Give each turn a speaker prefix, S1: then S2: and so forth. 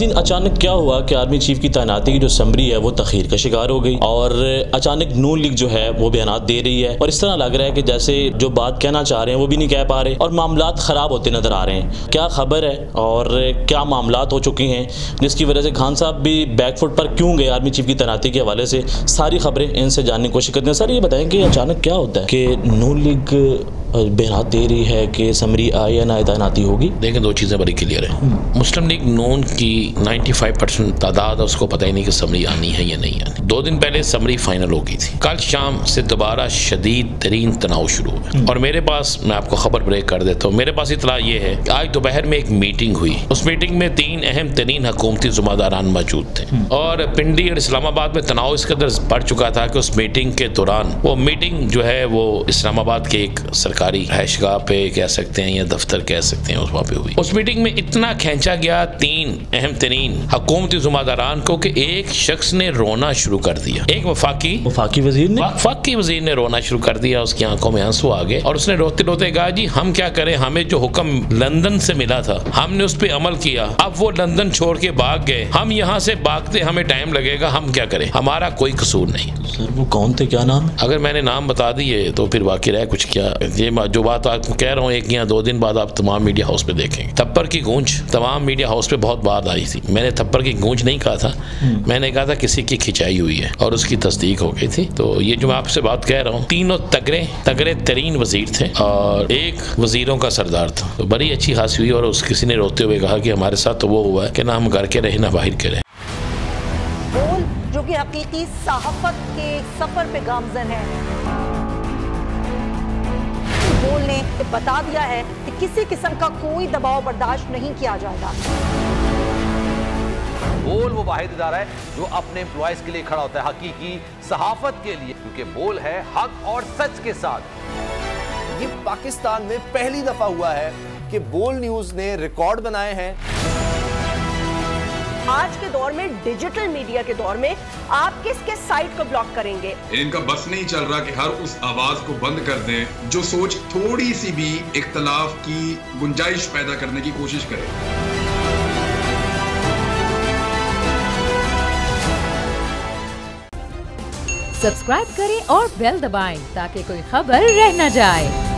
S1: अचानक क्या हुआ कि आर्मी चीफ की तैनाती की जो समरी है वो तखीर का शिकार हो गई और अचानक नून लीग जो है वो बयानात दे रही है और इस तरह लग रहा है कि जैसे जो बात कहना चाह रहे हैं वो भी नहीं कह पा रहे और मामलात ख़राब होते नज़र आ रहे हैं। क्या खबर है और क्या मामलात हो चुके हैं जिसकी वजह से खान साहब भी बैकफुट पर क्यों गए आर्मी चीफ की तैनाती के हवाले से सारी खबरें इनसे जानने की कोशिश करते हैं। सर ये बताएं कि अचानक क्या होता है कि नून लीग बयानात दे रही है कि समरी आए या ना तैनाती होगी?
S2: देखिए दो चीज़ें बड़ी क्लियर है। मुस्लिम लीग नून की 95% तादाद है, उसको पता ही नहीं कि समरी आनी है या नहीं आनी। 2 दिन पहले समरी फाइनल हो गई थी। कल शाम से दोबारा शदीद तरीन तनाव शुरू हुआ और मेरे पास, मैं आपको खबर ब्रेक कर देता हूँ, मेरे पास इतला ये है कि आज दोपहर में एक मीटिंग हुई। उस मीटिंग में 3 अहम तरीन हुकूमती ज़िम्मेदारान मौजूद थे और पिंडी और इस्लामाबाद में तनाव इस कदर बढ़ चुका था कि उस मीटिंग के दौरान, वो मीटिंग जो है वो इस्लामाबाद के एक सरकारी हैशगाह पे कह सकते हैं या दफ्तर कह सकते हैं, उस वहाँ पे हुई। उस मीटिंग में इतना खींचा गया 3 अहम तरीन हुकूमती ज़िम्मेदारान को कि एक शख्स ने रोना शुरू कर दिया। एक वफाकी वजीर ने रोना शुरू कर दिया। उसकी आंखों में आंसू आ गए और उसने रोते रोते कहा, जी हम क्या करें, हमें जो हुक्म लंदन से मिला था हमने उस पर अमल किया, अब वो लंदन छोड़ के भाग गए, हम यहाँ से भागते हमें टाइम लगेगा, हम क्या करें, हमारा कोई कसूर नहीं।
S1: सर वो कौन थे, क्या नाम?
S2: अगर मैंने नाम बता दिए तो फिर बाकी रह कुछ क्या। ये जो बात आपको कह रहा हूँ 1 या 2 दिन बाद आप तमाम मीडिया हाउस पे देखेंगे। थप्पड़ की गूंज तमाम मीडिया हाउस पे बहुत बार आई थी। मैंने थप्पड़ की गूंज नहीं कहा था, मैंने कहा था किसी की खिंचाई हुई है और उसकी तस्दीक हो गई थी। तो ये जो मैं आपसे बात कह रहा हूँ, तीनों तगड़े तरीन वजीर थे और एक वजीरों का सरदार था। तो बड़ी अच्छी हासिल हुई और उस किसी ने रोते हुए कहा कि हमारे साथ तो वो हुआ है कि ना हम घर के रहे ना बाहर के रहे।
S3: जो कि हकीकी सहाफत के सफर पे गामजन है, बोल ने बता दिया है कि किसी किस्म का कोई दबाव बर्दाश्त नहीं किया जाएगा।
S4: बोल वो वाहिद इदारा है जो अपने एम्प्लॉयज के लिए खड़ा होता है, हकीकी सहाफत के लिए, क्योंकि बोल है हक और सच के साथ।
S5: ये पाकिस्तान में पहली दफा हुआ है कि बोल न्यूज ने रिकॉर्ड बनाए हैं।
S3: आज के दौर में, डिजिटल मीडिया के दौर में, आप किस साइट को ब्लॉक करेंगे?
S6: इनका बस नहीं चल रहा कि हर उस आवाज को बंद कर दें जो सोच थोड़ी सी भी इख्तलाफ की गुंजाइश पैदा करने की कोशिश करे।
S7: सब्सक्राइब करें और बेल दबाएं ताकि कोई खबर रह न जाए।